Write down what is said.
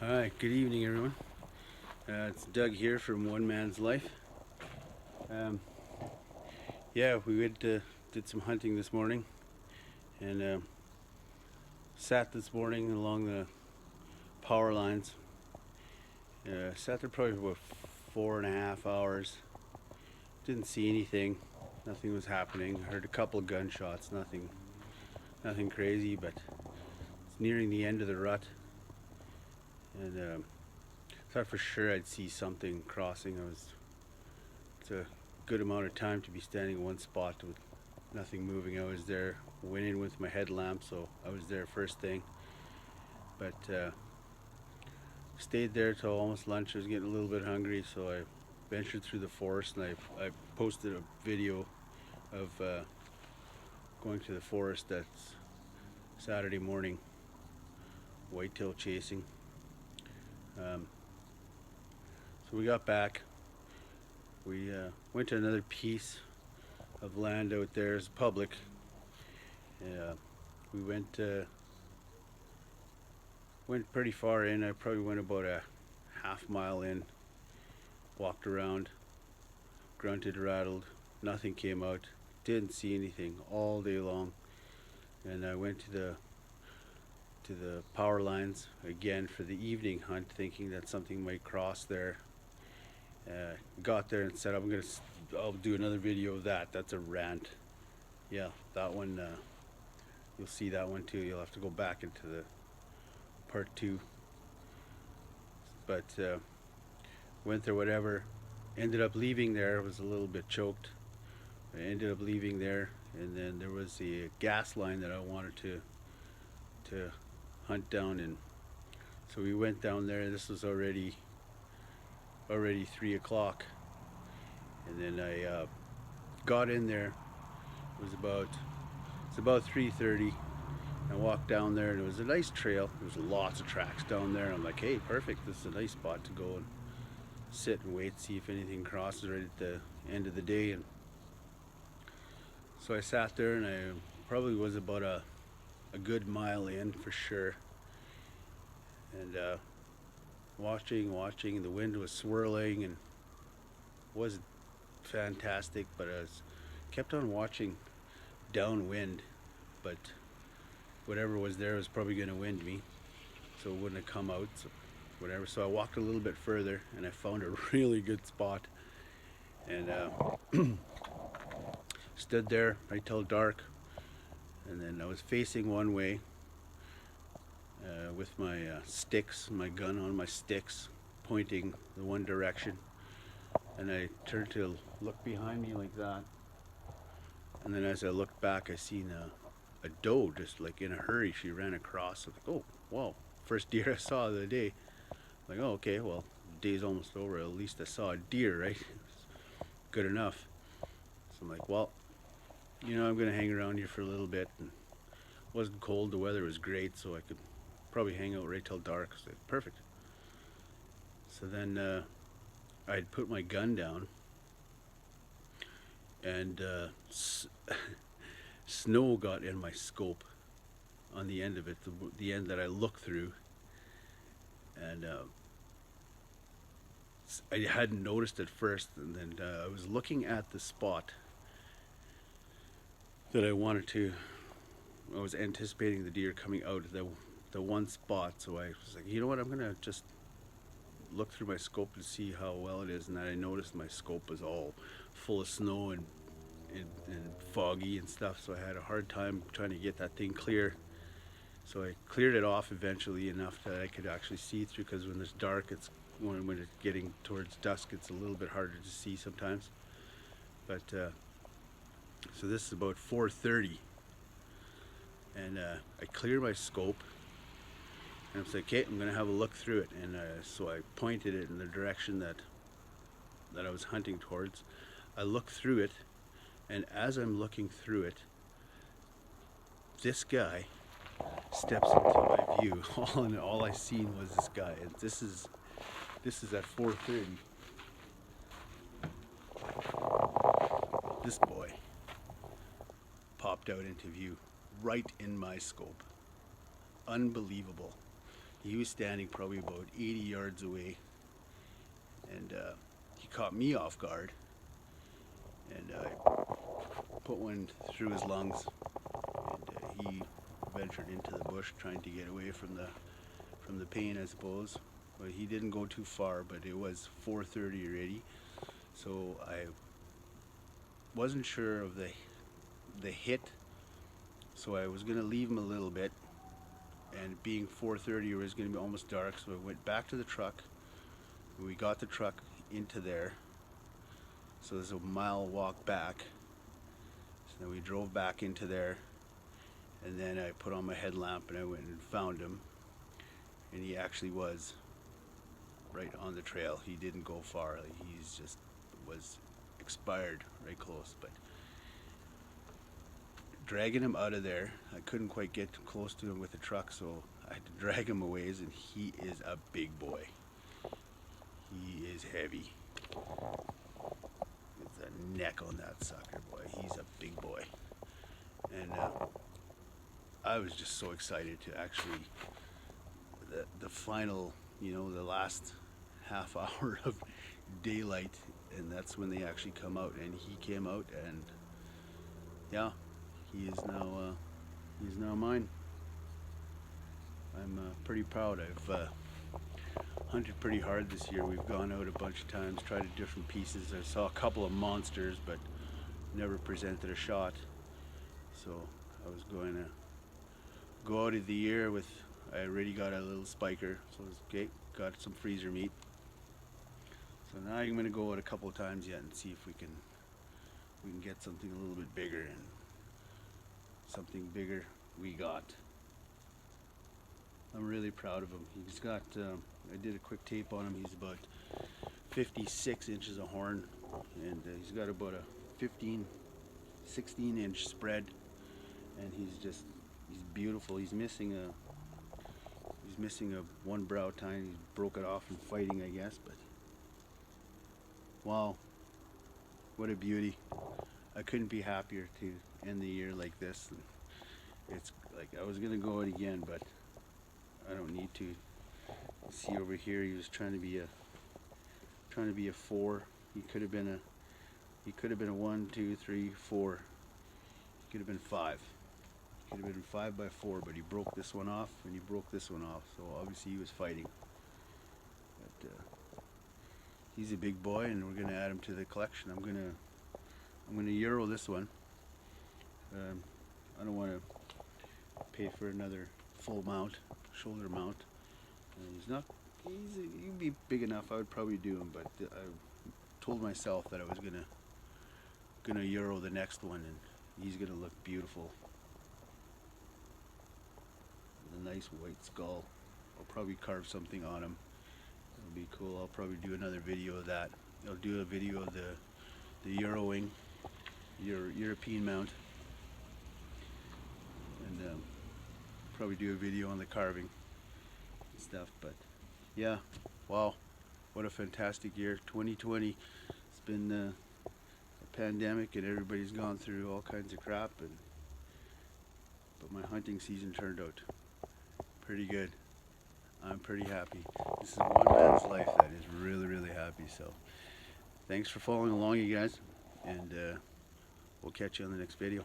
Hi, good evening, everyone. It's Doug here from One Man's Life. Um, yeah, we did some hunting this morning and sat this morning along the power lines. Sat there probably about 4.5 hours. Didn't see anything. Nothing was happening. Heard a couple of gunshots. Nothing crazy, but it's nearing the end of the rut, and thought for sure I'd see something crossing. It's a good amount of time to be standing in one spot with nothing moving. I was there, went in with my headlamp, so I was there first thing. But stayed there till almost lunch. I was getting a little bit hungry, so I ventured through the forest, and I posted a video of going to the forest that's Saturday morning, whitetail chasing. So we got back. We went to another piece of land out there. It's public. We went pretty far in. I probably went about a half mile in. Walked around, grunted, rattled. Nothing came out. Didn't see anything all day long. And I went to the power lines again for the evening hunt, thinking that something might cross there. Got there and said I'll do another video of that. That's a rant. Yeah, that one. You'll see that one too. You'll have to go back into the part 2. But went there, whatever. Ended up leaving there. Was a little bit choked. I ended up leaving there, and then there was the gas line that I wanted to hunt down, and so we went down there. This was already 3 o'clock, and then I got in there. It's about 3:30. I walked down there, and it was a nice trail. There was lots of tracks down there. I'm like, hey, perfect. This is a nice spot to go and sit and wait, see if anything crosses right at the end of the day. And so I sat there, and I probably was about a good mile in for sure. And watching, and the wind was swirling, and it wasn't fantastic, but I kept on watching downwind, but whatever was there was probably going to wind me, so it wouldn't have come out, so whatever. So I walked a little bit further, and I found a really good spot, and stood there right till dark, and then I was facing one way with my sticks, my gun on my sticks, pointing the one direction, and I turned to look behind me like that, and then as I looked back, I seen a doe just like in a hurry. She ran across. I was like, oh, wow, first deer I saw of the day. I'm like, oh, okay, well, the day's almost over. At least I saw a deer, right? Good enough. So I'm like, well, I'm gonna hang around here for a little bit. And it wasn't cold. The weather was great, so I could probably hang out right till dark. So perfect. So then I'd put my gun down, and snow got in my scope on the end of it, the end that I looked through, and I hadn't noticed at first, and then I was looking at the spot that I was anticipating the deer coming out of the one spot. So I was like, you know what, I'm gonna just look through my scope to see how well it is. And then I noticed my scope was all full of snow and foggy and stuff, so I had a hard time trying to get that thing clear. So I cleared it off eventually enough that I could actually see through, because when it's dark, when it's getting towards dusk, it's a little bit harder to see sometimes. But so this is about 4:30, and I clear my scope, and I was like, okay, I'm gonna have a look through it. And so I pointed it in the direction that I was hunting towards. I looked through it, and as I'm looking through it, this guy steps into my view. All I seen was this guy, and this is at 4:30. This boy popped out into view right in my scope. Unbelievable. he was standing probably about 80 yards away, and he caught me off guard, and I put one through his lungs, and he ventured into the bush trying to get away from the pain, I suppose. But he didn't go too far, but it was 4:30 already, so I wasn't sure of the hit, so I was gonna leave him a little bit, and being 4:30 it was gonna be almost dark, so I went back to the truck. We got the truck into there, so there's a mile walk back. So then we drove back into there, and then I put on my headlamp and I went and found him, and he actually was right on the trail. He didn't go far. He's just was expired right close, but dragging him out of there, I couldn't quite get too close to him with the truck, so I had to drag him a ways, and he is a big boy. He is heavy. It's a neck on that sucker, boy. He's a big boy. And I was just so excited to actually, the final, the last half hour of daylight, and that's when they actually come out, and he came out, and yeah, he is now mine. I'm pretty proud. I've hunted pretty hard this year. We've gone out a bunch of times, tried different pieces. I saw a couple of monsters, but never presented a shot. So I was going to go out of the year with, I already got a little spiker, so it's okay, got some freezer meat. So now I'm going to go out a couple of times yet and see if we can get something a little bit bigger, and something bigger we got. I'm really proud of him. He's got, I did a quick tape on him. He's about 56 inches of horn, and he's got about a 16 inch spread, and he's beautiful. He's missing a one brow tine. He broke it off in fighting, I guess, but wow, what a beauty. I couldn't be happier to end the year like this. And it's like I was gonna go out again, but I don't need to. See over here, he was trying to be a 4. He could have been a 1, 2, 3, 4. He could have been 5. He could have been 5 by 4, but he broke this one off, and he broke this one off. So obviously he was fighting. But he's a big boy, and we're gonna add him to the collection. I'm gonna Euro this one. I don't want to pay for another full mount, shoulder mount. He'd be big enough. I would probably do him, but I told myself that I was gonna Euro the next one, and he's gonna look beautiful. With a nice white skull. I'll probably carve something on him. It'll be cool. I'll probably do another video of that. I'll do a video of the Euroing, European mount, and probably do a video on the carving and stuff. But yeah, wow, what a fantastic year. 2020. It's been a pandemic, and everybody's gone through all kinds of crap, but my hunting season turned out pretty good. I'm pretty happy. This is one man's life that is really, really happy. So thanks for following along, you guys, and we'll catch you on the next video.